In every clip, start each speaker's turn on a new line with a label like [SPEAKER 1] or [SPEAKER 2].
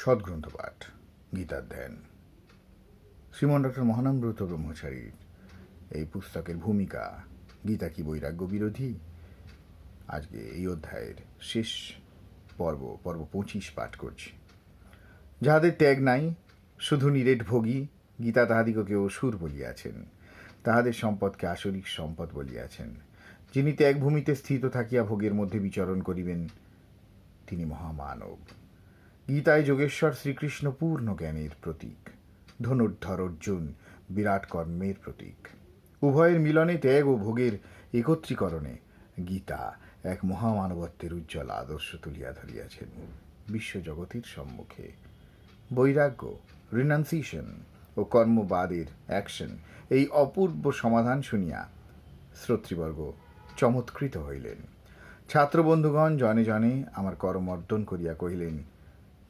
[SPEAKER 1] সদ্গ্রন্থ পাঠ, গীতার ধ্যান। শ্রীমান ডক্টর মহানামব্রত ব্রহ্মচারীর এই পুস্তকের ভূমিকা, গীতা কি বৈরাগ্য বিরোধী? আজকে এই অধ্যায়ের শেষ পর্ব 25 পাঠ করছি। যাহাদের ত্যাগ নাই, শুধু নিরেট ভোগী, গীতা তাহাদিগকেও সুর বলিয়াছেন, তাহাদের সম্পদকে আসরিক সম্পদ বলিয়াছেন। যিনি ত্যাগভূমিতে স্থিত থাকিয়া ভোগের মধ্যে বিচরণ করিবেন, তিনি মহামানব। গীতায় যোগেশ্বর শ্রীকৃষ্ণ পূর্ণ জ্ঞানের প্রতীক, ধনুর্ধর অর্জুন বিরাট কর্মের প্রতীক। উভয়ের মিলনে ত্যাগ ও ভোগের একত্রীকরণে গীতা এক মহামানবত্বের উজ্জ্বল আদর্শ তুলিয়া ধরিয়াছেন বিশ্বজগতের সম্মুখে। বৈরাগ্য, রিনাউন্সিয়েশন ও কর্মবাদের অ্যাকশন, এই অপূর্ব সমাধান শুনিয়া শ্রোতৃবর্গ চমৎকৃত হইলেন। ছাত্রবন্ধুগণ জনে জনে আমার করমর্দন করিয়া কহিলেন,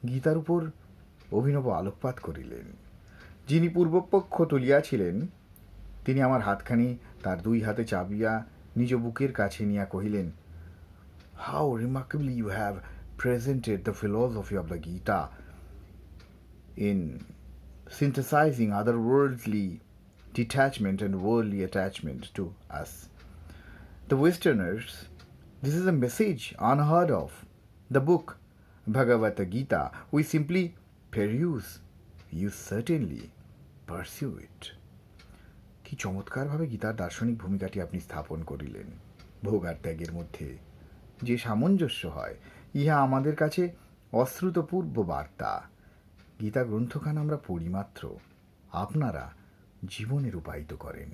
[SPEAKER 1] গীতার উপর অভিনব আলোকপাত করিলেন। যিনি পূর্বপক্ষ তুলিয়াছিলেন, তিনি আমার হাতখানি তার দুই হাতে চাপিয়া নিজ বুকের কাছে নিয়া কহিলেন, how remarkably you have presented the philosophy of the Gita in synthesizing otherworldly detachment and worldly attachment to us. The Westerners, this is a message unheard of. The book Bhagavad Gita, we simply peruse, you certainly pursue it. কি চমৎকারভাবে গীতার দার্শনিক ভূমিকাটি আপনি স্থাপন করিলেন। ভোগ আর ত্যাগের মধ্যে যে সামঞ্জস্য হয়, ইহা আমাদের কাছে অশ্রুতপূর্ব বার্তা। গীতা গ্রন্থখান আমরা পড়ি মাত্র, আপনারা জীবনে রূপায়িত করেন।